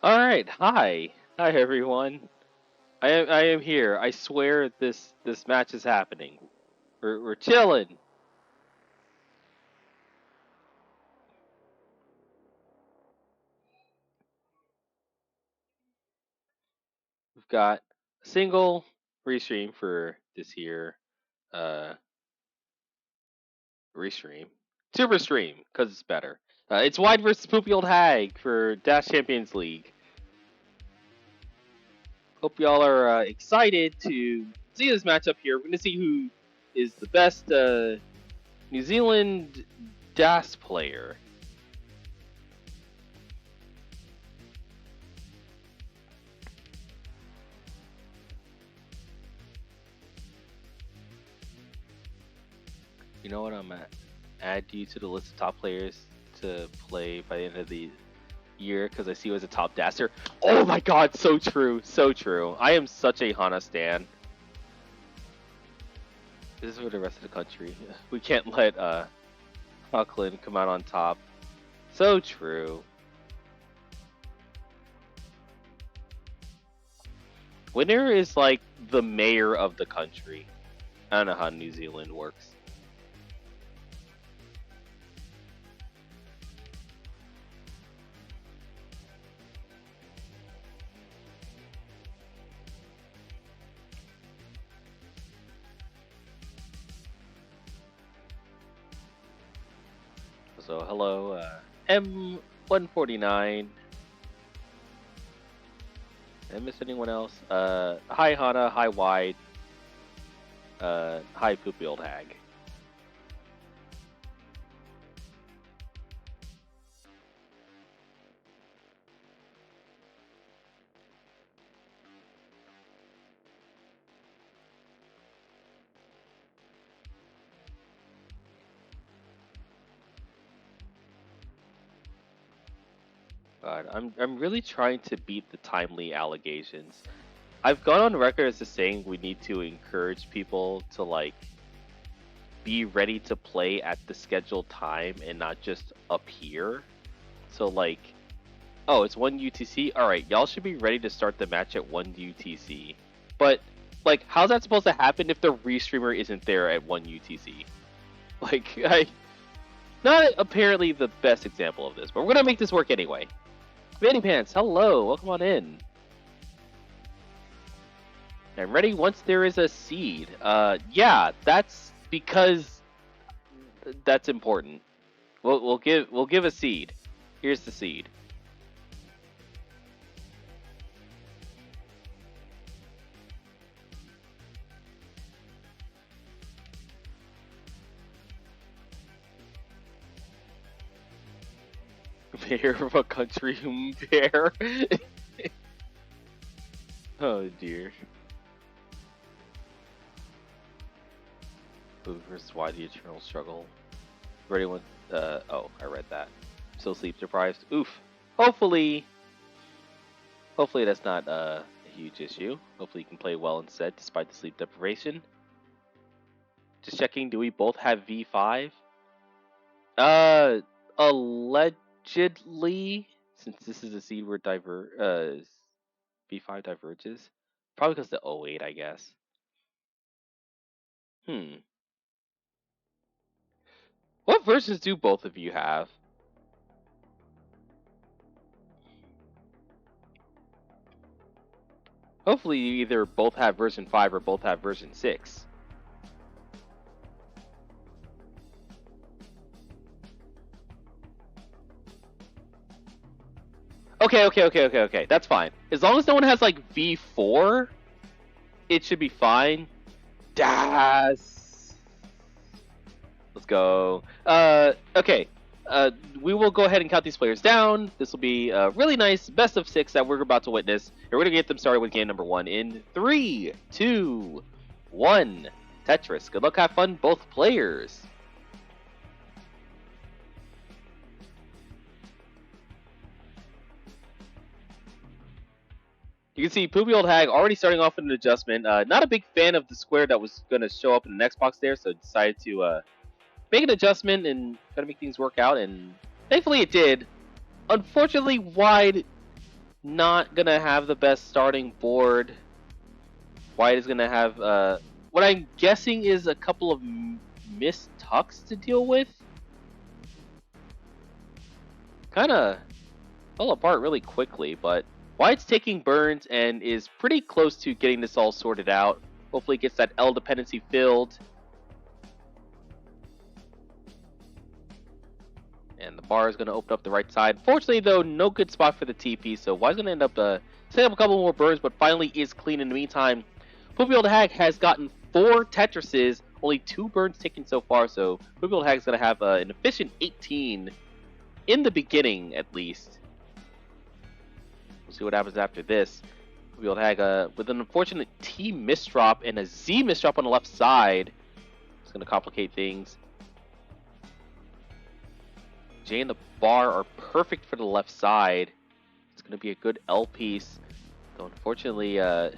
All right, hi everyone. I am here. I swear this match is happening. We're chilling. We've got a single restream for this year. Uh, restream, super stream because it's better. It's Wide versus Poopy Old Hag for Dash Champions League. Hope y'all are excited to see this matchup here. We're gonna see who is the best New Zealand Dash player. You know what? I'm gonna add you to the list of top players to play by the end of the year because I see you as a top dasser. Oh my god, so true, so true. I am such a Hana stan. This is for the rest of the country. We can't let Auckland come out on top. So true. Winner is like the mayor of the country. I don't know how New Zealand works. So hello, M149. Did I miss anyone else? Hi Hana, hi Wide, hi Poopy Old Hag. God, I'm really trying to beat the timely allegations. I've gone on record as saying we need to encourage people to like be ready to play at the scheduled time and not just appear. So like, oh, it's 1 UTC. All right, y'all should be ready to start the match at 1 UTC. But like, how's that supposed to happen if the restreamer isn't there at 1 UTC? Like, not apparently the best example of this, but we're gonna make this work anyway. Vanny Pants, hello, welcome on in. I'm ready once there is a seed. Yeah, that's because that's important. We'll give a seed. Here's the seed. Mayor of a country bear. Oh dear. Blue versus why the eternal struggle. Ready when oh, I read that. Still sleep deprived. Oof. Hopefully that's not a huge issue. Hopefully you can play well instead despite the sleep deprivation. Just checking, do we both have V5? Allegedly, since this is a seed where V5 diverges. Probably because the 08, I guess. What versions do both of you have? Hopefully you either both have version 5 or both have version 6. Okay. That's fine. As long as no one has like V4, it should be fine. Das. Let's go. Okay. We will go ahead and count these players down. This will be a really nice best of 6 that we're about to witness. And we're going to get them started with game number 1 in 3, 2, 1. Tetris. Good luck, have fun, both players. You can see Poopy Old Hag already starting off with an adjustment. Not a big fan of the square that was going to show up in the next box there, so decided to make an adjustment and try to make things work out, and thankfully it did. Unfortunately, Wide not gonna have the best starting board. White is gonna have what I'm guessing is a couple of missed tucks to deal with. Kind of fell apart really quickly, but White's taking burns and is pretty close to getting this all sorted out. Hopefully gets that L dependency filled. And the bar is going to open up the right side. Fortunately, though, no good spot for the TP, so White's going to end up setting up a couple more burns, but finally is clean in the meantime. poopyoldhag has gotten 4 Tetrises, only 2 burns taken so far, so poopyoldhag is going to have an efficient 18 in the beginning, at least. We'll see what happens after this. poopyoldhag with an unfortunate T misdrop and a Z misdrop on the left side. It's going to complicate things. J and the bar are perfect for the left side. It's going to be a good L piece. Though unfortunately, the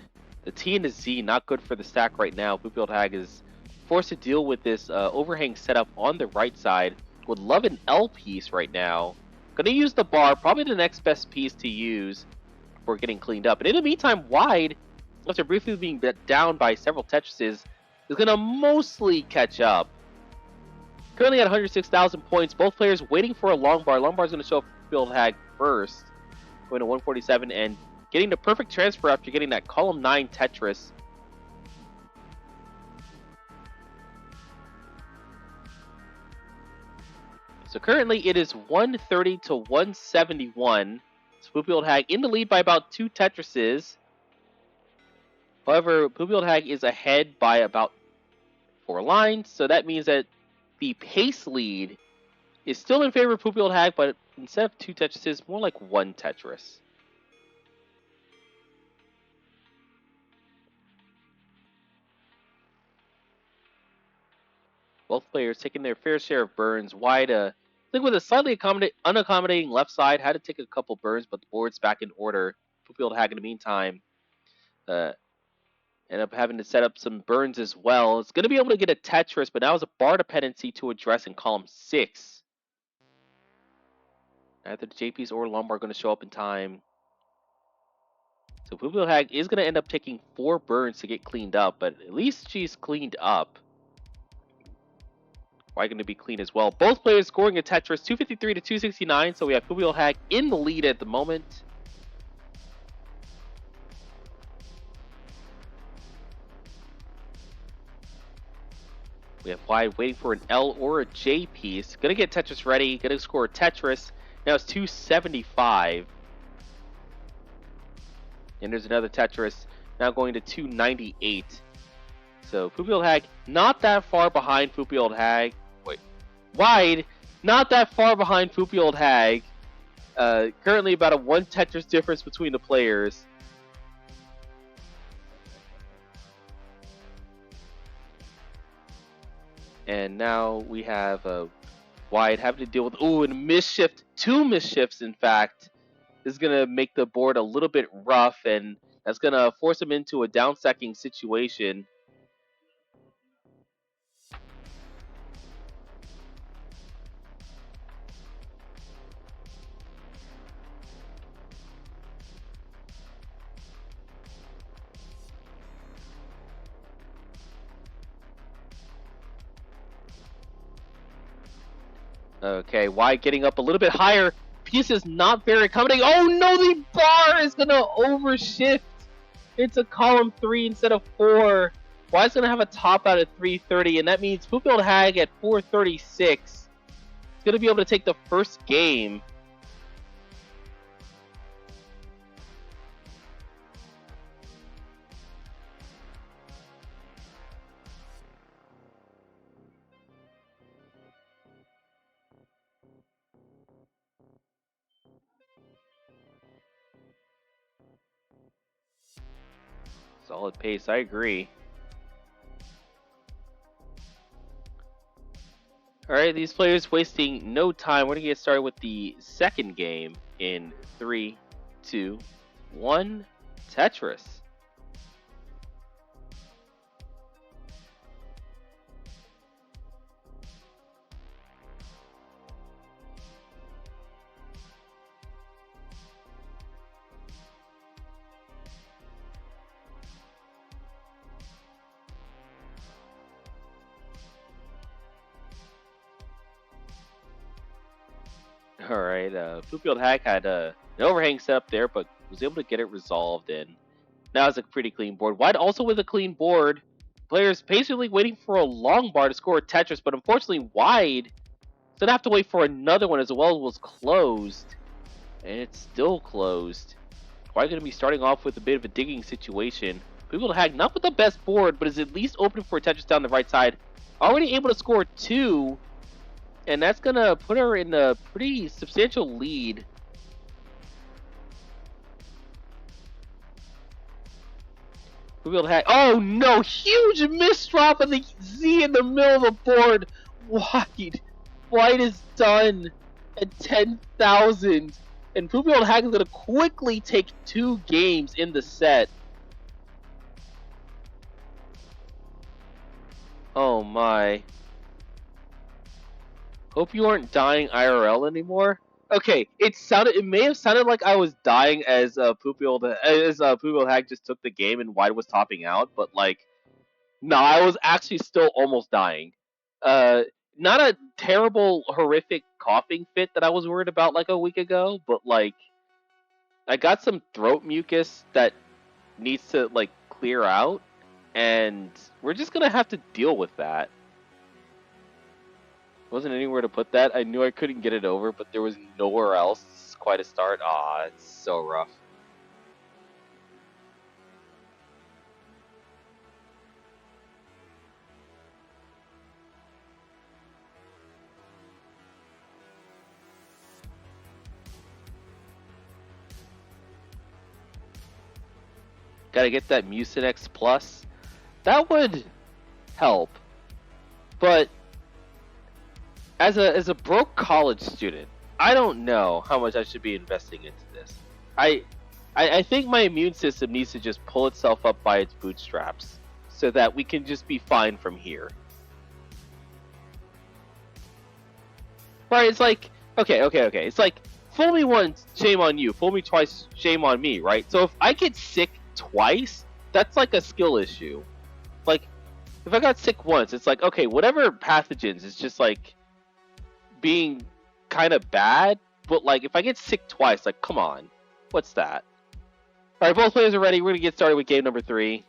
T and the Z not good for the stack right now. poopyoldhag is forced to deal with this overhang setup on the right side. Would love an L piece right now. Going to use the bar, probably the next best piece to use before getting cleaned up. And in the meantime, Wide, after briefly being down by several Tetrises, is going to mostly catch up. Currently at 106,000 points, both players waiting for a long bar. Long bar is going to show up poopyoldhag first, going to 147 and getting the perfect transfer after getting that column 9 Tetris. So currently it is 130 to 171. So poopyoldhag in the lead by about 2 Tetrises. However, poopyoldhag is ahead by about 4 lines, so that means that the pace lead is still in favor of poopyoldhag, but instead of 2 Tetrises, more like 1 Tetris. Both players taking their fair share of burns. Wide, I think with a slightly unaccommodating left side, had to take a couple burns, but the board's back in order. poopyoldhag in the meantime end up having to set up some burns as well. It's going to be able to get a Tetris, but now it's a bar dependency to address in column 6. Either the JPs or Lombard are going to show up in time. So poopyoldhag is going to end up taking 4 burns to get cleaned up, but at least she's cleaned up. Why going to be clean as well? Both players scoring a Tetris, 253 to 269, so we have poopyoldhag in the lead at the moment. We have Wide waiting for an L or a J piece. Gonna get Tetris ready. Gonna score a Tetris. Now it's 275. And there's another Tetris. Now going to 298. So poopyoldhag not that far behind poopyoldhag. Wait. Wide not that far behind poopyoldhag. Currently about a 1 Tetris difference between the players. And now we have Wide having to deal with, and a misshift, 2 misshifts in fact. This is going to make the board a little bit rough, and that's going to force him into a downstacking situation. Okay, Wide getting up a little bit higher. Piece is not very accommodating. Oh no, the bar is going to overshift. It's a column 3 instead of 4. Wide's going to have a top out at 330, and that means poopyoldhag at 436 is going to be able to take the first game. Solid pace, I agree. Alright, these players wasting no time. We're going to get started with the second game in 3, 2, 1, Tetris. All right, poopyoldhag had an overhang set up there, but was able to get it resolved, and now it's a pretty clean board. White also with a clean board. Players patiently waiting for a long bar to score a Tetris, but unfortunately Wide is going to have to wait for another one as well. It was closed, and it's still closed. White going to be starting off with a bit of a digging situation. poopyoldhag not with the best board, but is at least open for a Tetris down the right side. Already able to score 2, and that's going to put her in a pretty substantial lead. poopyoldhag. Oh no! Huge misdrop of the Z in the middle of the board. White is done at 10,000, and poopyoldhag is going to quickly take 2 games in the set. Oh my! Hope you aren't dying IRL anymore. Okay, it may have sounded like I was dying as poopyoldhag just took the game and Wide was topping out, but like, no, I was actually still almost dying. Not a terrible, horrific coughing fit that I was worried about like a week ago, but like, I got some throat mucus that needs to like clear out, and we're just gonna have to deal with that. Wasn't anywhere to put that. I knew I couldn't get it over, but there was nowhere else. This is quite a start. Aw, it's so rough. Gotta get that Mucinex Plus. That would help. But as a broke college student, I don't know how much I should be investing into this. I think my immune system needs to just pull itself up by its bootstraps so that we can just be fine from here. Right, it's like, okay. It's like, fool me once, shame on you. Fool me twice, shame on me, right? So if I get sick twice, that's like a skill issue. Like, if I got sick once, it's like, okay, whatever pathogens is just like being kind of bad, but like if I get sick twice, like, come on, what's that? All right, both players are ready. We're gonna get started with game number 3.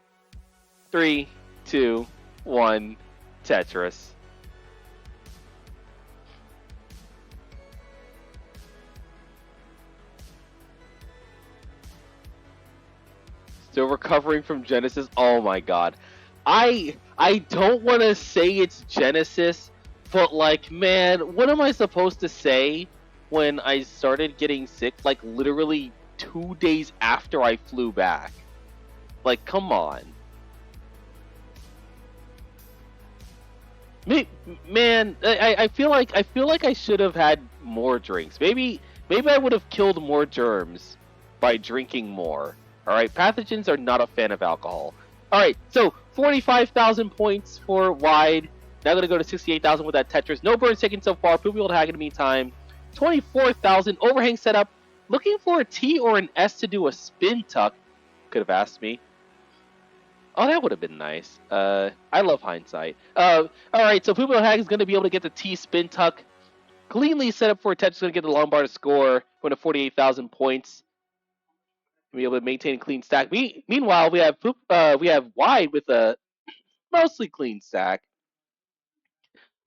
3, 2, 1, Tetris. Still recovering from Genesis. Oh my god. I don't want to say it's Genesis, but like, man, what am I supposed to say when I started getting sick, like literally 2 days after I flew back? Like, come on. Man, I feel like I should have had more drinks. Maybe I would have killed more germs by drinking more. All right, pathogens are not a fan of alcohol. All right, so 45,000 points for Wide. Now going to go to 68,000 with that Tetris. No burns taken so far. poopyoldhag in the meantime. 24,000. Overhang setup. Looking for a T or an S to do a spin tuck. Could have asked me. Oh, that would have been nice. I love hindsight. All right, so poopyoldhag is going to be able to get the T spin tuck. Cleanly set up for a Tetris. Going to get the long bar to score. Going to 48,000 points. Be able to maintain a clean stack. Meanwhile, we have Wide with a mostly clean stack.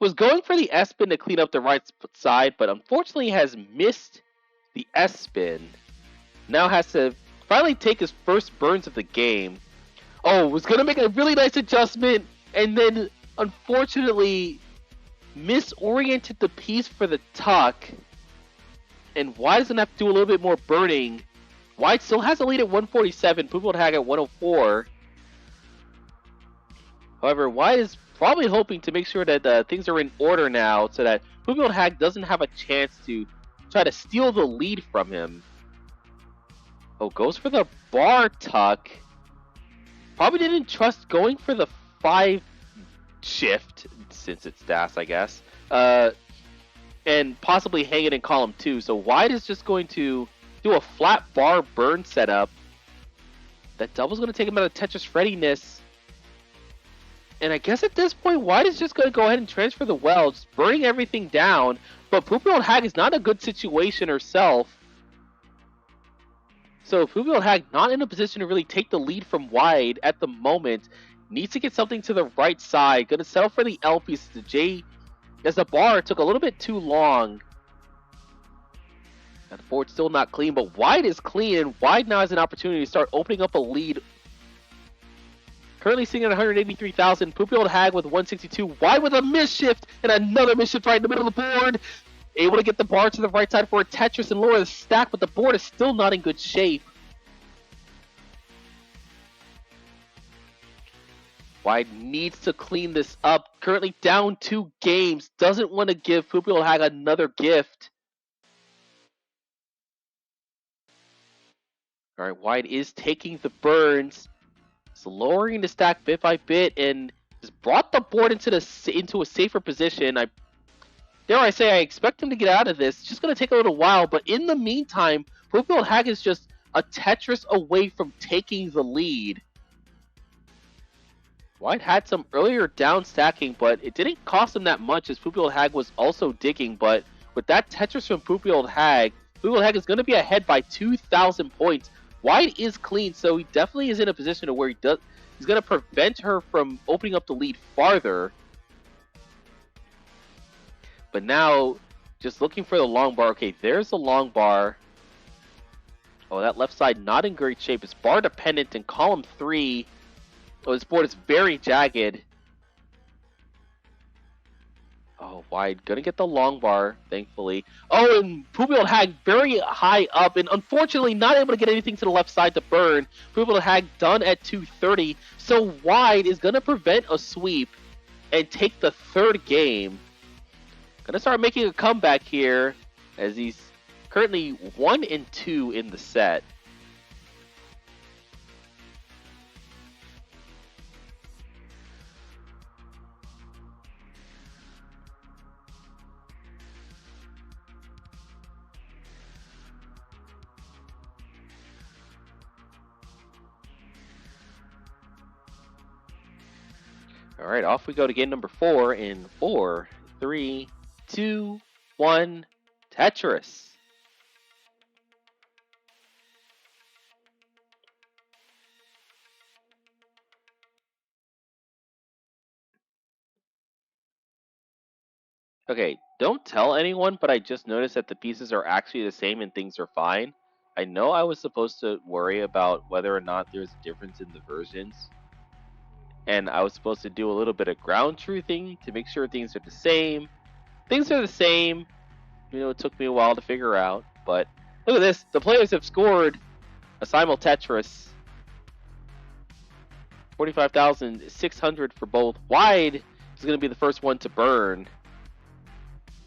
Was going for the S spin to clean up the right side, but unfortunately has missed the S spin. Now has to finally take his first burns of the game. Oh, was gonna make a really nice adjustment, and then unfortunately misoriented the piece for the tuck. And Wide is gonna have to do a little bit more burning. Wide still has a lead at 147, poopyoldhag at 104. However, Wide is probably hoping to make sure that things are in order now so that poopyoldhag doesn't have a chance to try to steal the lead from him. Oh, goes for the bar tuck. Probably didn't trust going for the 5 shift, since it's DAS, I guess. And possibly hang it in column 2. So Wide is just going to do a flat bar burn setup. That double's going to take him out of Tetris readiness. And I guess at this point, Wide is just going to go ahead and transfer the well, just burning everything down. But poopyoldhag is not a good situation herself. So poopyoldhag not in a position to really take the lead from wide at the moment. Needs to get something to the right side. Gonna settle for the L piece. The J as the bar took a little bit too long. And the board's still not clean, but wide is clean, and wide now has an opportunity to start opening up a lead. Currently sitting at 183,000. poopyoldhag with 162. Wide with a misshift and another misshift right in the middle of the board. Able to get the bar to the right side for a Tetris and lower the stack, but the board is still not in good shape. Wide needs to clean this up. Currently down 2 games. Doesn't want to give poopyoldhag another gift. Alright, wide is taking the burns. It's lowering the stack bit by bit and has brought the board into a safer position. Dare I say, I expect him to get out of this. It's just going to take a little while, but in the meantime, poopyoldhag is just a Tetris away from taking the lead. Wide had some earlier down stacking, but it didn't cost him that much as poopyoldhag was also digging. But with that Tetris from poopyoldhag is going to be ahead by 2,000 points. Wide is clean, so he definitely is in a position to where he's going to prevent her from opening up the lead farther. But now, just looking for the long bar. Okay, there's the long bar. Oh, that left side not in great shape. It's bar dependent in column 3. Oh, this board is very jagged. Oh, wide. Gonna get the long bar, thankfully. Oh, and poopyoldhag very high up, and unfortunately not able to get anything to the left side to burn. poopyoldhag done at 230. So wide is gonna prevent a sweep and take the 3rd game. Gonna start making a comeback here as he's currently 1-2 in the set. All right, off we go to game number 4 in 4, 3, 2, 1, Tetris. Okay, don't tell anyone, but I just noticed that the pieces are actually the same and things are fine. I know I was supposed to worry about whether or not there's a difference in the versions. And I was supposed to do a little bit of ground truthing to make sure things are the same. Things are the same. You know, it took me a while to figure out. But look at this. The players have scored a simul Tetris. 45,600 for both. Wide is going to be the first one to burn.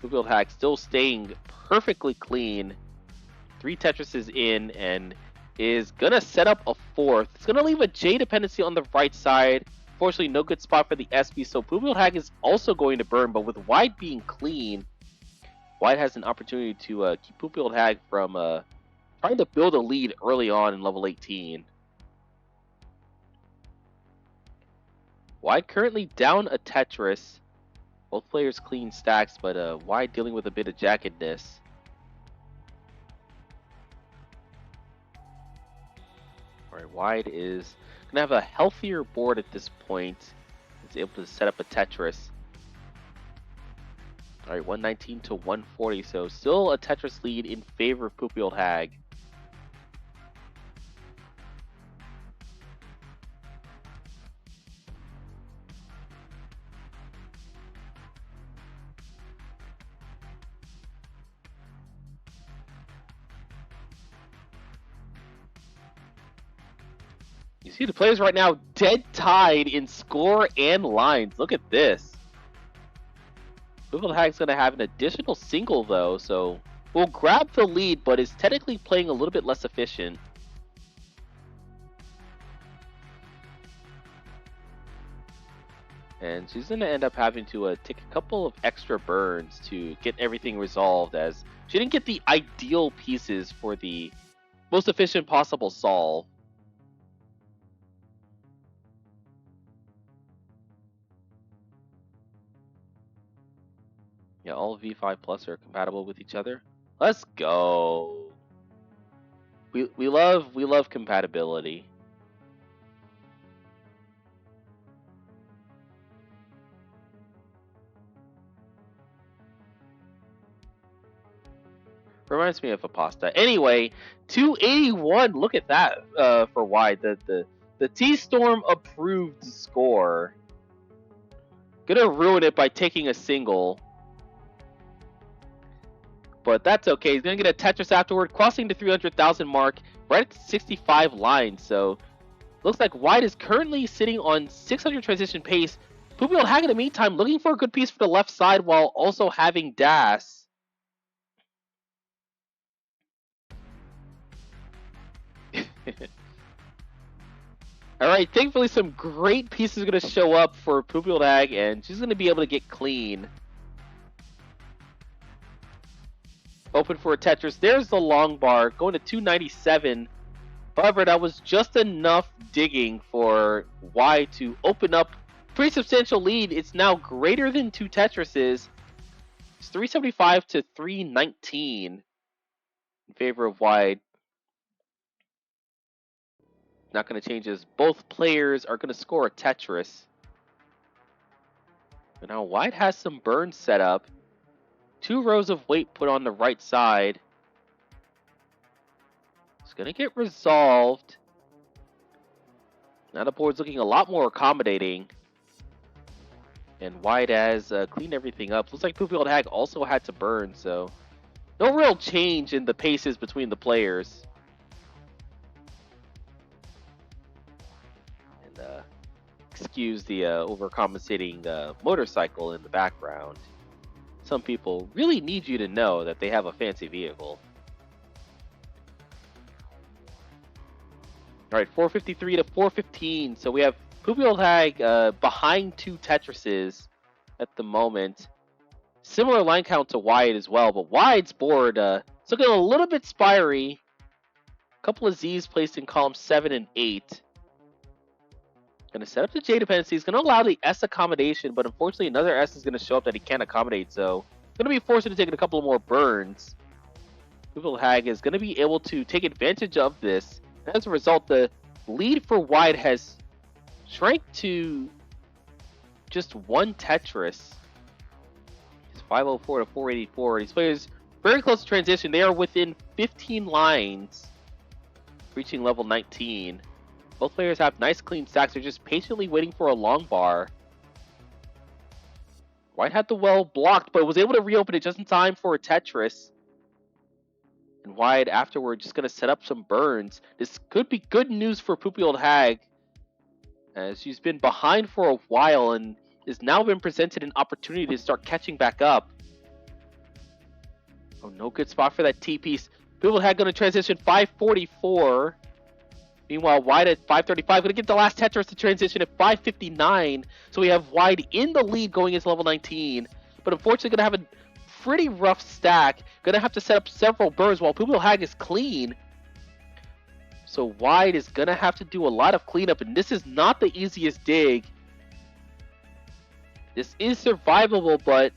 poopyoldhag still staying perfectly clean. 3 Tetrises in and is going to set up a 4th. It's going to leave a J dependency on the right side. Fortunately, no good spot for the SB, so poopyoldhag is also going to burn, but with wide being clean, wide has an opportunity to keep poopyoldhag from trying to build a lead early on in level 18. Wide currently down a Tetris. Both players clean stacks, but wide dealing with a bit of jaggedness. Alright, wide is going to have a healthier board at this point. It's able to set up a Tetris. Alright, 119 to 140, so still a Tetris lead in favor of poopyoldhag. You see the players right now dead tied in score and lines. Look at this. poopyoldhag's going to have an additional single though, so will grab the lead, but is technically playing a little bit less efficient. And she's going to end up having to take a couple of extra burns to get everything resolved, as she didn't get the ideal pieces for the most efficient possible solve. Yeah, all V5 Plus are compatible with each other. Let's go. We love compatibility. Reminds me of a pasta. Anyway, 281. Look at that for wide. The T-Storm approved score. Gonna ruin it by taking a single. But that's okay. He's gonna get a Tetris afterward, crossing the 300,000 mark, right at 65 lines. So looks like White is currently sitting on 600 transition pace. poopyoldhag in the meantime looking for a good piece for the left side while also having Das. Alright, thankfully some great pieces are going to show up for poopyoldhag, and she's going to be able to get clean. Open for a Tetris. There's the long bar going to 297. However, that was just enough digging for Y to open up pretty substantial lead. It's now greater than 2 Tetrises. It's 375 to 319 in favor of Wide. Not going to change this. Both players are going to score a Tetris. And now Wide has some burns set up. 2 rows of weight put on the right side. It's going to get resolved. Now the board's looking a lot more accommodating. And Wide has cleaned everything up. Looks like poopyoldhag also had to burn, so no real change in the paces between the players. And excuse the overcompensating motorcycle in the background. Some people really need you to know that they have a fancy vehicle. Alright, 453 to 415. So we have poopyoldhag behind 2 Tetrises at the moment. Similar line count to Wide as well, but Wide's board it's looking a little bit spiry. A couple of Z's placed in column 7 and 8. Gonna set up the J dependency. He's gonna allow the S accommodation, but unfortunately another S is gonna show up that he can't accommodate, so gonna be forced to take a couple more burns. poopyoldhag is gonna be able to take advantage of this. As a result, the lead for Wide has shrank to just 1 Tetris. It's 504 to 484. These players very close to transition. They are within 15 lines, reaching level 19. Both players have nice clean stacks. They're just patiently waiting for a long bar. White had the well blocked, but was able to reopen it just in time for a Tetris. And Wide afterward just going to set up some burns. This could be good news for poopyoldhag, as she's been behind for a while and has now been presented an opportunity to start catching back up. Oh, no good spot for that T-piece. poopyoldhag going to transition 544. Meanwhile, Wide at 535. Going to get the last Tetris to transition at 559. So we have Wide in the lead going into level 19. But unfortunately, going to have a pretty rough stack. Going to have to set up several burns while poopyoldhag is clean. So Wide is going to have to do a lot of cleanup. And this is not the easiest dig. This is survivable, but,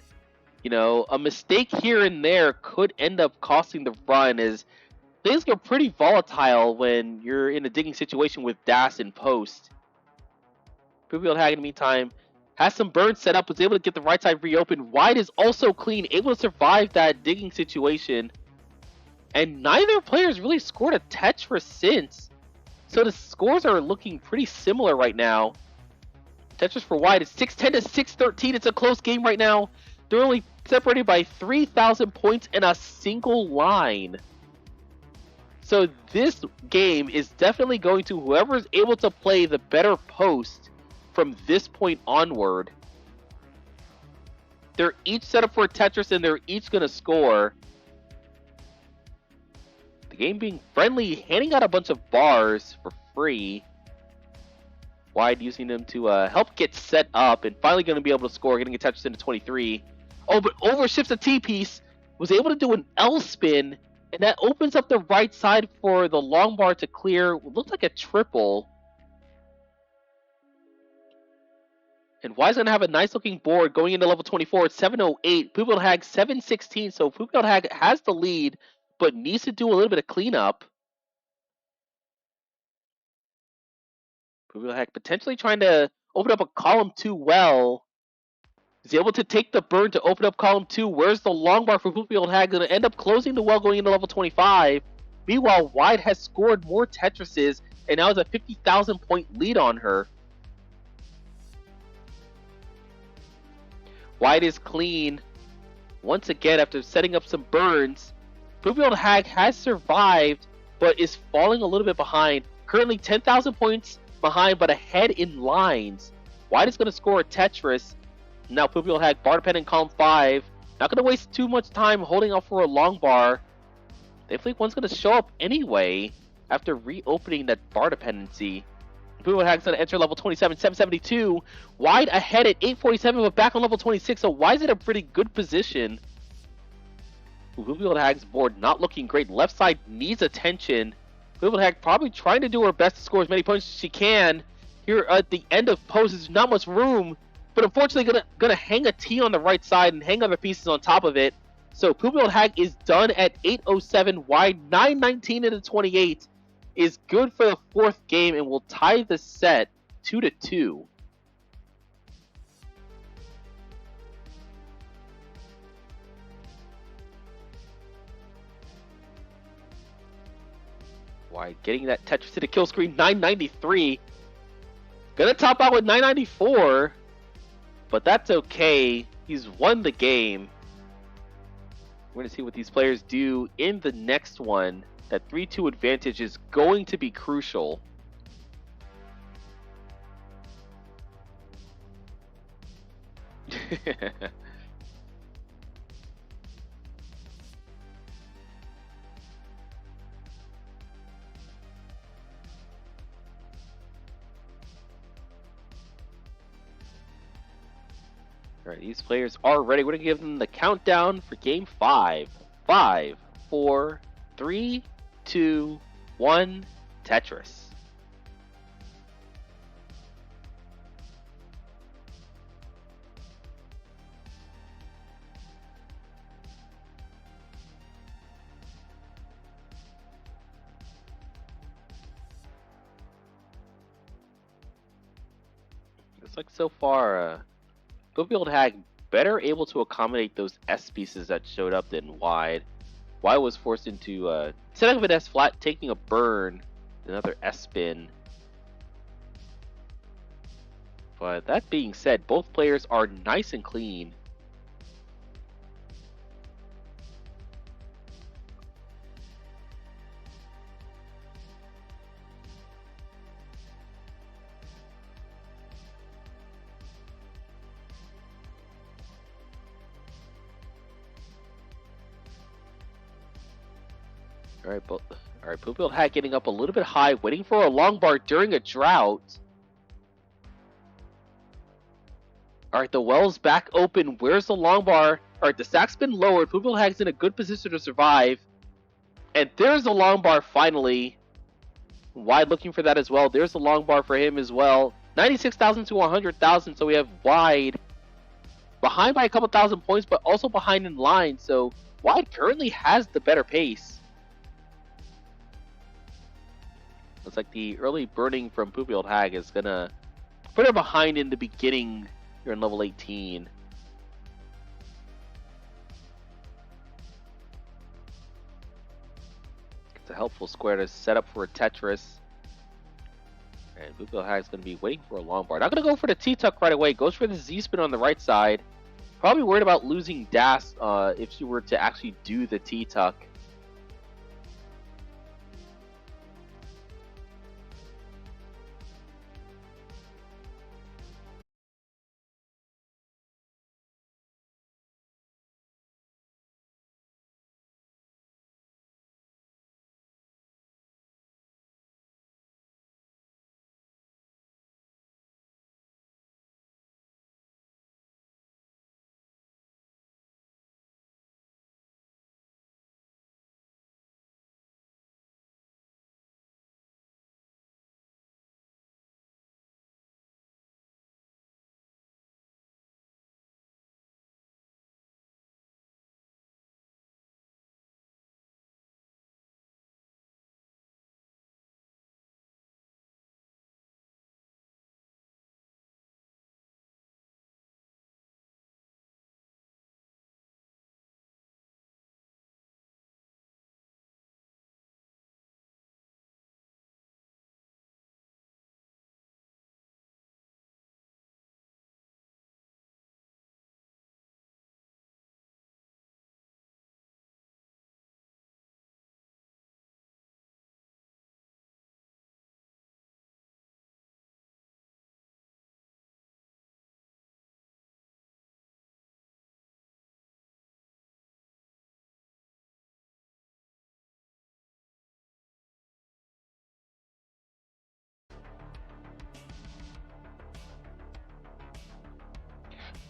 you know, a mistake here and there could end up costing the run, as things get pretty volatile when you're in a digging situation with Das in post. poopyoldhag in the meantime has some burns set up, was able to get the right side reopened. Wide is also clean, able to survive that digging situation. And neither player has really scored a Tetris since. So the scores are looking pretty similar right now. Tetris for Wide is 610 to 613. It's a close game right now. They're only separated by 3,000 points in a single line. So this game is definitely going to whoever is able to play the better post from this point onward. They're each set up for a Tetris and they're each going to score. The game being friendly, handing out a bunch of bars for free. Wide using them to help get set up and finally going to be able to score, getting a Tetris into 23. Oh, but overshifts a T-piece, was able to do an L spin, and that opens up the right side for the long bar to clear. It looked like a triple. And Y's going to have a nice looking board going into level 24 at 708. poopyoldhag 716. So poopyoldhag has the lead, but needs to do a little bit of cleanup. poopyoldhag potentially trying to open up a column 2 well. Is able to take the burn to open up column 2. Where's the long bar for poopyoldhag? Going to end up closing the well going into level 25. Meanwhile, Wide has scored more Tetrises and now has a 50,000 point lead on her. Wide is clean. Once again, after setting up some burns, poopyoldhag has survived, but is falling a little bit behind. Currently 10,000 points behind, but ahead in lines. Wide is going to score a Tetris. Now poopyoldhag bar dependent column 5. Not going to waste too much time holding out for a long bar. Thankfully, one's going to show up anyway after reopening that bar dependency. poopyoldhag's going to enter level 27, 772. Wide ahead at 847, but back on level 26. So Wide's in a pretty good position. poopyoldhag's board not looking great. Left side needs attention. poopyoldhag probably trying to do her best to score as many points as she can. Here at the end of poses, there's not much room, but unfortunately gonna hang a T on the right side and hang other pieces on top of it. So poopyoldhag is done at 807. Wide 919 into 28 is good for the fourth game and will tie the set 2-2. Wide getting that Tetris to the kill screen, 993. Gonna top out with 994, but that's okay. He's won the game. We're going to see what these players do in the next one. That 3-2 advantage is going to be crucial. Alright, these players are ready. We're going to give them the countdown for game 5. 5, 4, 3, 2, 1, Tetris. Looks like so far, poopyoldhag better able to accommodate those S pieces that showed up than Wide. Wide was forced into setting up an S flat, taking a burn, another S spin. But that being said, both players are nice and clean. Alright, poopyoldhag getting up a little bit high, waiting for a long bar during a drought. Alright, the well's back open. Where's the long bar? Alright, the stack's been lowered. poopyoldhag's in a good position to survive. And there's the long bar finally. Wide looking for that as well. There's the long bar for him as well. 96,000 to 100,000, so we have Wide behind by a couple thousand points, but also behind in line. So Wide currently has the better pace. Looks like the early burning from poopyoldhag is gonna put her behind in the beginning here in level 18. It's a helpful square to set up for a Tetris. And poopyoldhag is going to be waiting for a long bar. Not going to go for the T-tuck right away. Goes for the Z-spin on the right side. Probably worried about losing Das if she were to actually do the T-tuck.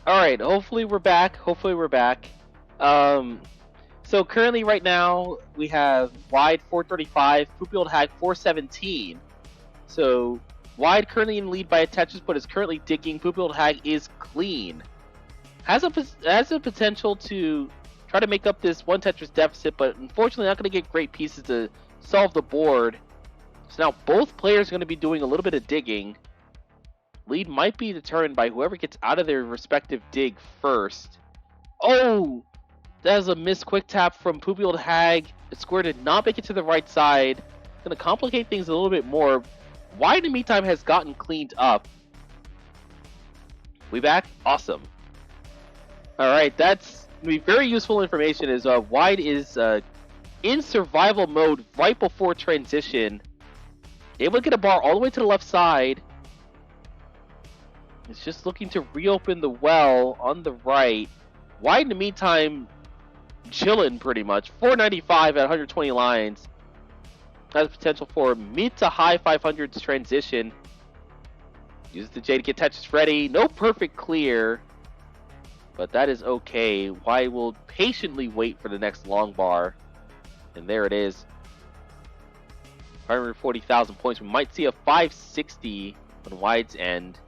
All right, hopefully we're back. Um, so currently right now we have Wide 435, poopyoldhag 417. So Wide currently in lead by a Tetris, but is currently digging. Poopyoldhag is clean. Has a potential to try to make up this one Tetris deficit, but unfortunately not going to get great pieces to solve the board. So now both players are going to be doing a little bit of digging. Lead might be determined by whoever gets out of their respective dig first. Oh, that was a missed quick tap from poopyoldhag. The square did not make it to the right side. Going to complicate things a little bit more. Wide in the meantime has gotten cleaned up. We back? Awesome. Alright, that's going to be very useful information as Wide is in survival mode right before transition. Able to get a bar all the way to the left side. It's just looking to reopen the well on the right. Wide in the meantime, chilling pretty much. 495 at 120 lines. Has potential for mid to high 500s transition. Uses the J to get Tetris ready. No perfect clear. But that is okay. Wide will patiently wait for the next long bar. And there it is. 540,000 points. We might see a 560 on Wide's end.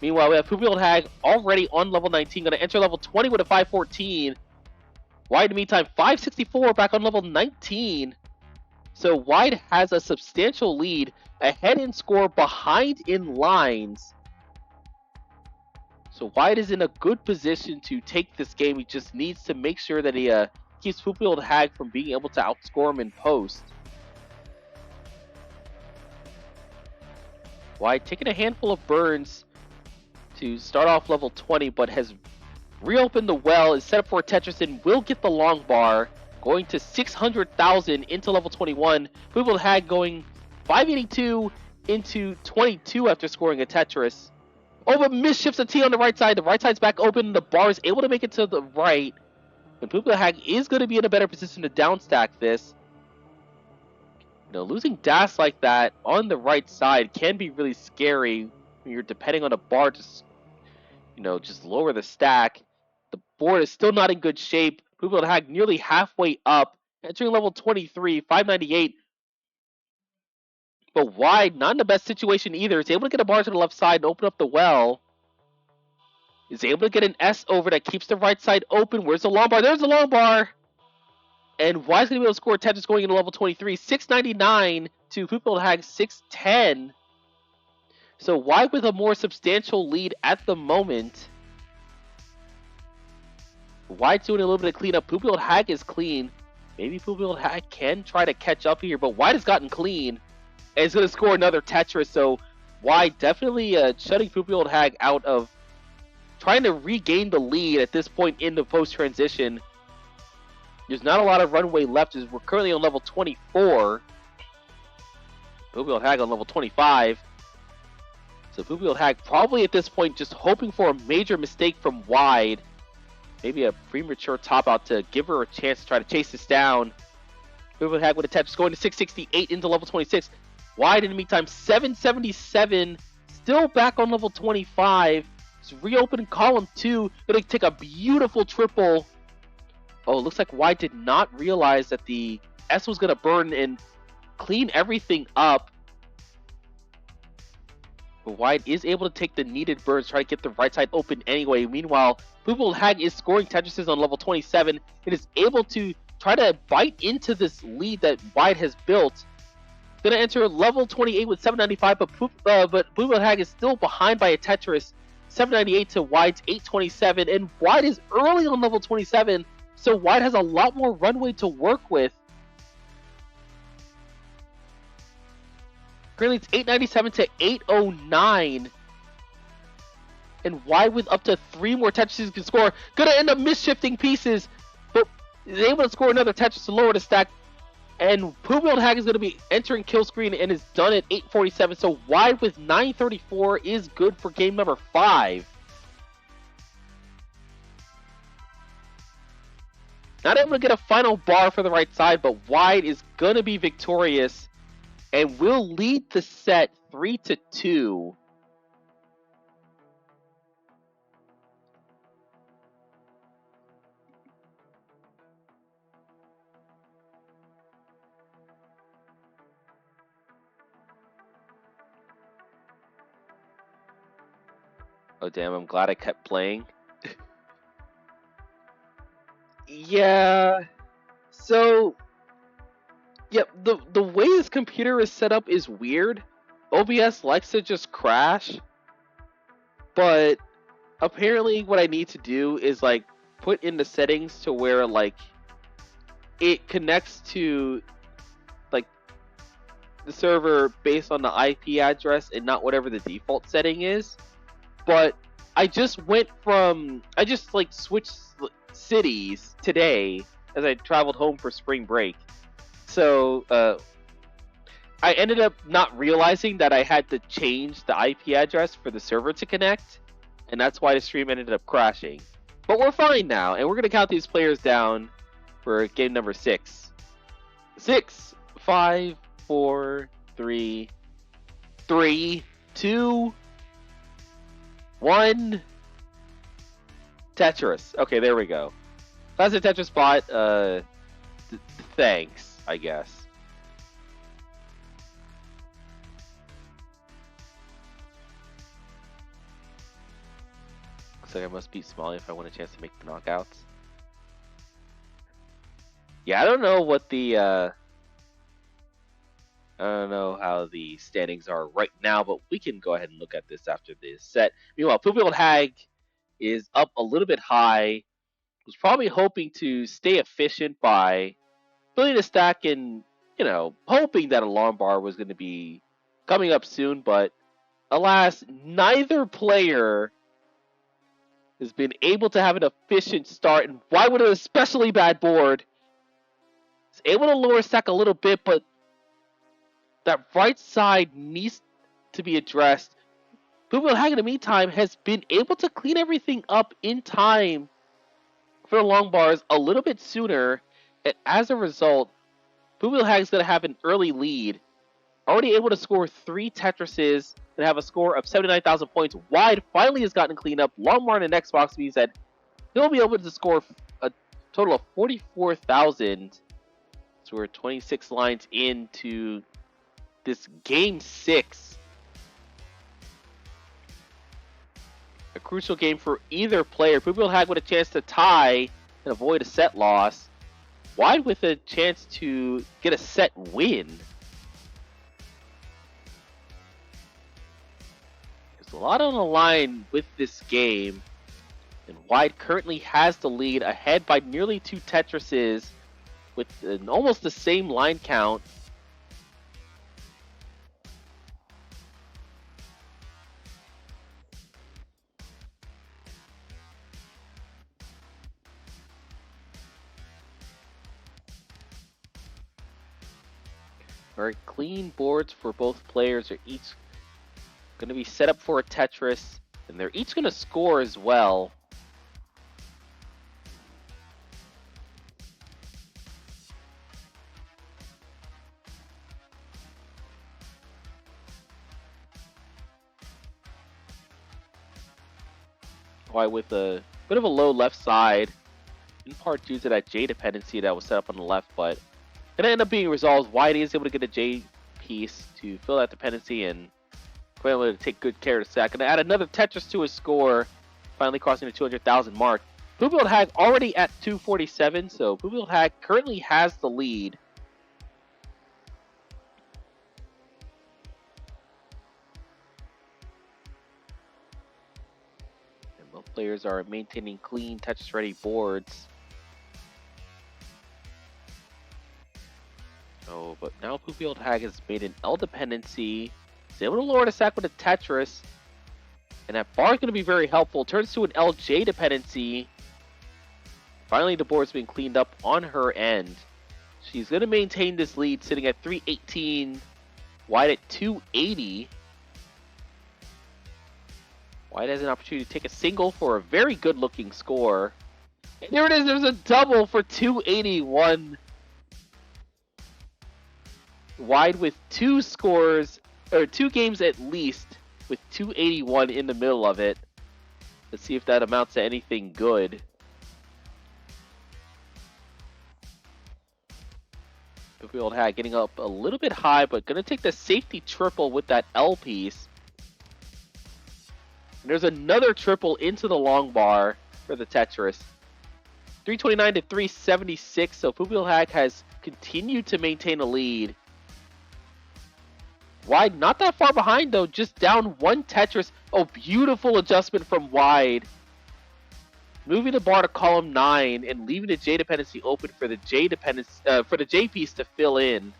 Meanwhile, we have poopyoldhag already on level 19. Going to enter level 20 with a 514. Wide in the meantime, 564 back on level 19. So Wide has a substantial lead. Ahead in score, behind in lines. So Wide is in a good position to take this game. He just needs to make sure that he keeps poopyoldhag from being able to outscore him in post. Wide taking a handful of burns to start off level 20, but has reopened the well, is set up for a Tetris, and will get the long bar, going to 600,000 into level 21. poopyoldhag going 582 into 22 after scoring a Tetris. Oh, but misshifts a T on the right side. The right side's back open. The bar is able to make it to the right. And poopyoldhag is going to be in a better position to downstack this. You know, losing dash like that on the right side can be really scary when you're depending on a bar to, you know, just lower the stack. The board is still not in good shape. poopyoldhag nearly halfway up, entering level 23, 598. But Wide, not in the best situation either. Is able to get a bar to the left side and open up the well. Is able to get an S over that keeps the right side open. Where's the long bar? There's the long bar! And Wide's going to be able to score Tetris going into level 23. 699 to poopyoldhag 610. So Wide with a more substantial lead at the moment. Wide's doing a little bit of cleanup. poopyoldhag is clean. Maybe poopyoldhag can try to catch up here, but Wide has gotten clean. And it's going to score another Tetris, so Wide definitely shutting poopyoldhag out of trying to regain the lead at this point in the post-transition. There's not a lot of runway left as we're currently on level 24. poopyoldhag on level 25. So poopyoldhag probably at this point just hoping for a major mistake from Wide. Maybe a premature top out to give her a chance to try to chase this down. poopyoldhag with a Tetris going to 668 into level 26. Wide in the meantime, 777, still back on level 25. It's reopening column 2, gonna take a beautiful triple. Oh, it looks like Wide did not realize that the S was gonna burn and clean everything up. But Wide is able to take the needed burns, try to get the right side open anyway. Meanwhile, poopyoldhag is scoring Tetrises on level 27. It is able to try to bite into this lead that Wide has built. Gonna enter level 28 with 795, but poopyoldhag is still behind by a Tetris. 798 to Wide's 827, and Wide is early on level 27, so Wide has a lot more runway to work with. Currently it's 897 to 809. And Wide with up to 3 more Tetrises can score. Gonna end up misshifting pieces, but is able to score another Tetris to lower the stack. And poopyoldhag is going to be entering kill screen and is done at 847. So Wide with 934 is good for game number 5. Not able to get a final bar for the right side, but Wide is going to be victorious and will lead the set 3-2. Oh damn, I'm glad I kept playing. Yeah. So, yep, the way this computer is set up is weird. OBS likes to just crash, but apparently what I need to do is like put in the settings to where like it connects to like the server based on the IP address and not whatever the default setting is. But I just like switched cities today as I traveled home for spring break. So I ended up not realizing that I had to change the IP address for the server to connect, and that's why the stream ended up crashing. But we're fine now, and we're gonna count these players down for game number 6. 6, 5, 4, 3, 3, 2, 1. Tetris. Okay, there we go. Classic Tetris bot. Thanks, I guess. Looks like I must beat Smalley if I want a chance to make the knockouts. Yeah, I don't know what the I don't know how the standings are right now, but we can go ahead and look at this after this set. Meanwhile, poopyoldhag is up a little bit high. Was probably hoping to stay efficient by building a stack and, hoping that a long bar was going to be coming up soon, but alas, neither player has been able to have an efficient start, and why would an especially bad board? Is able to lower stack a little bit, but that right side needs to be addressed. poopyoldhag, in the meantime, has been able to clean everything up in time for the long bars a little bit sooner, and as a result, poopyoldhag is going to have an early lead. Already able to score 3 Tetrises and have a score of 79,000 points. Wide finally has gotten cleaned up. Longbar in the next box means that he'll be able to score a total of 44,000. So we're 26 lines into this game 6. A crucial game for either player. poopyoldhag with a chance to tie and avoid a set loss. Wide with a chance to get a set win. There's a lot on the line with this game. And Wide currently has the lead, ahead by nearly 2 Tetrises with almost the same line count. Very clean boards for both players are each going to be set up for a Tetris, and they're each going to score as well. Why with a bit of a low left side, in part due to that J dependency that was set up on the left, but it ended up being resolved. Wide is able to get a J piece to fill that dependency and quite able to take good care of the stack. And add another Tetris to his score, finally crossing the 200,000 mark. poopyoldhag already at 247, so poopyoldhag currently has the lead. And both players are maintaining clean, Tetris-ready boards. Oh, but now poopyoldhag has made an L dependency. He's able to lower the stack with a Tetris. And that bar is going to be very helpful. Turns to an LJ dependency. Finally, the board's been cleaned up on her end. She's going to maintain this lead, sitting at 318. Wide at 280. Wide has an opportunity to take a single for a very good-looking score. And there it is. There's a double for 281. Wide with 2 scores, or 2 games at least, with 281 in the middle of it. Let's see if that amounts to anything good. poopyoldhag getting up a little bit high, but going to take the safety triple with that L piece. And there's another triple into the long bar for the Tetris. 329 to 376, so poopyoldhag has continued to maintain a lead. Wide, not that far behind though, just down one Tetris. Oh, beautiful adjustment from Wide. Moving the bar to column 9 and leaving the J dependency open for the J piece to fill in.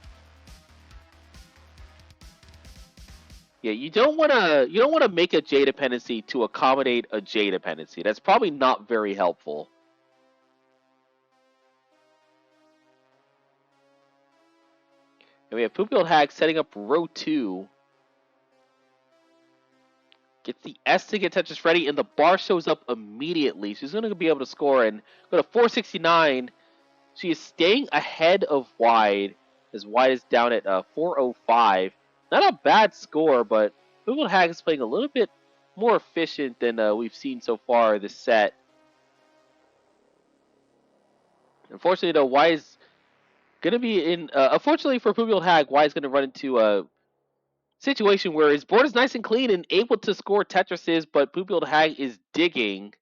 Yeah, you don't want to make a J dependency to accommodate a J dependency. That's probably not very helpful. And we have poopyoldhag setting up row 2. Gets the S to get Tetris ready, and the bar shows up immediately. She's going to be able to score and go to 469. She is staying ahead of Wide, as Wide is down at 405. Not a bad score, but poopyoldhag is playing a little bit more efficient than we've seen so far this set. Unfortunately, though, Wide is going to be in... unfortunately for poopyoldhag, Wide is going to run into a situation where his board is nice and clean and able to score Tetrises, but poopyoldhag is digging,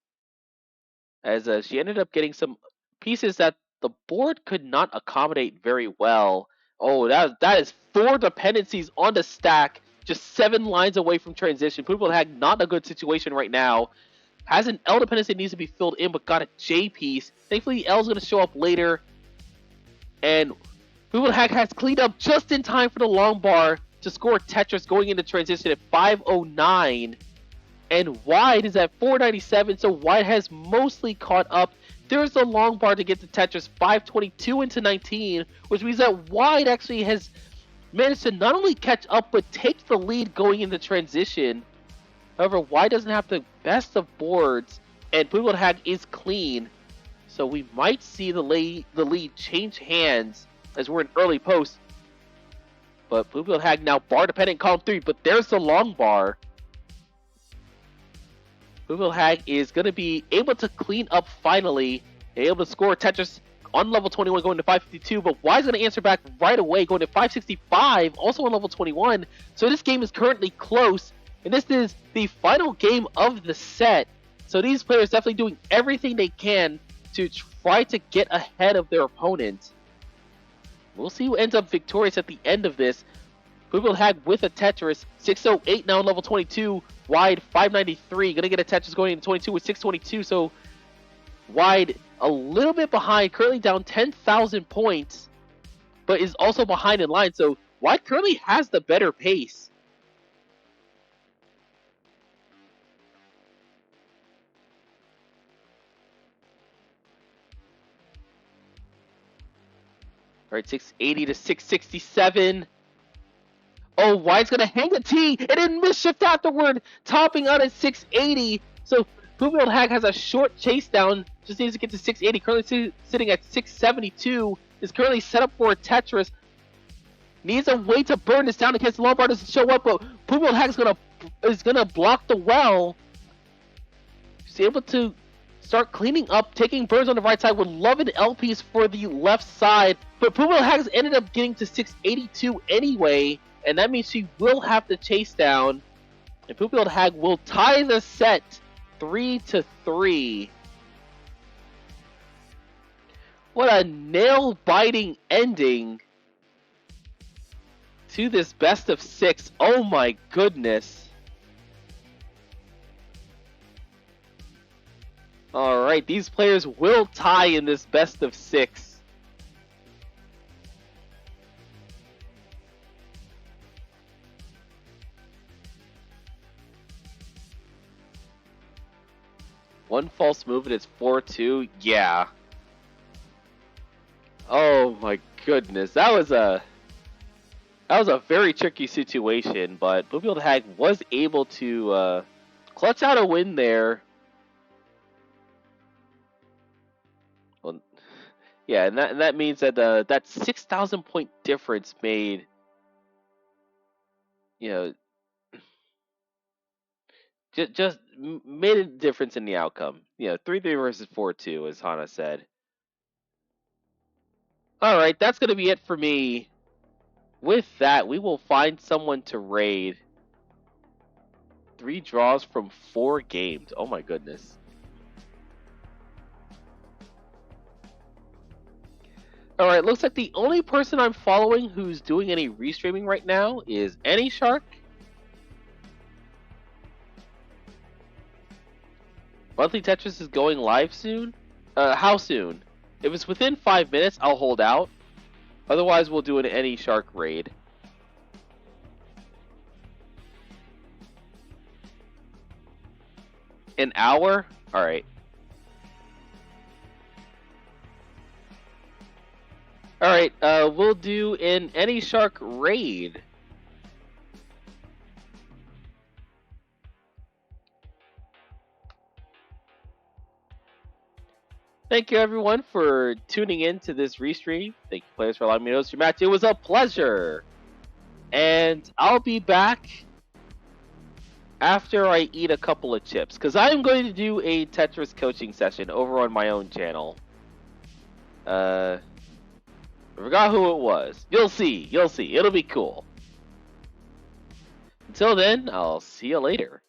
as she ended up getting some pieces that the board could not accommodate very well. Oh, that is 4 dependencies on the stack, just 7 lines away from transition. poopyoldhag not a good situation right now. Has an L dependency that needs to be filled in, but got a J piece. Thankfully, the L is going to show up later, and poopyoldhag has cleaned up just in time for the long bar to score Tetris going into transition at 509, and Wide is at 497, so Wide has mostly caught up. There's the long bar to get to Tetris, 522 into 19, which means that Wide actually has managed to not only catch up, but take the lead going into transition. However, Wide doesn't have the best of boards, and poopyoldhag is clean, so we might see the lead change hands as we're in early post. But poopyoldhag now bar dependent column 3, but there's the long bar. poopyoldhag is going to be able to clean up finally, able to score Tetris on level 21 going to 552, but Wide's going to answer back right away going to 565, also on level 21. So this game is currently close, and this is the final game of the set. So these players definitely doing everything they can to try to get ahead of their opponent. We'll see who ends up victorious at the end of this. poopyoldhag with a Tetris, 608 now on level 22. Wide 593, gonna get a Tetris going into 22 with 622. So Wide a little bit behind, currently down 10,000 points, but is also behind in line. So Wide currently has the better pace. All right, 680 to 667. Oh, Wide's going to hang a T and then misshift afterward, topping out at 680. So poopyoldhag has a short chase down, just needs to get to 680. Currently sitting at 672. Is currently set up for a Tetris. Needs a way to burn this down in case the long bar doesn't show up, but poopyoldhag is gonna block the well. She's able to start cleaning up, taking burns on the right side with Love and L piece for the left side. But poopyoldhag ended up getting to 682 anyway, and that means she will have to chase down. And poopyoldhag will tie the set 3-3. What a nail-biting ending to this best of 6. Oh my goodness. Alright, these players will tie in this best of 6. One false move and it's 4-2. Yeah. Oh my goodness. That was a very tricky situation, but poopyoldhag was able to clutch out a win there. Well, yeah, and that means that that 6,000 point difference made, you know, just made a difference in the outcome. You know, 3-3 versus 4-2, as Hana said. All right, that's gonna be it for me. With that, we will find someone to raid. 3 draws from 4 games. Oh my goodness. Alright, looks like the only person I'm following who's doing any restreaming right now is AnyShark. Monthly Tetris is going live soon? How soon? If it's within 5 minutes, I'll hold out. Otherwise, we'll do an AnyShark raid. An hour? Alright. Alright, we'll do an AnyShark raid. Thank you everyone for tuning in to this restream. Thank you players for allowing me to host your match. It was a pleasure. And I'll be back after I eat a couple of chips, because I'm going to do a Tetris coaching session over on my own channel. I forgot who it was. You'll see. It'll be cool. Until then, I'll see you later.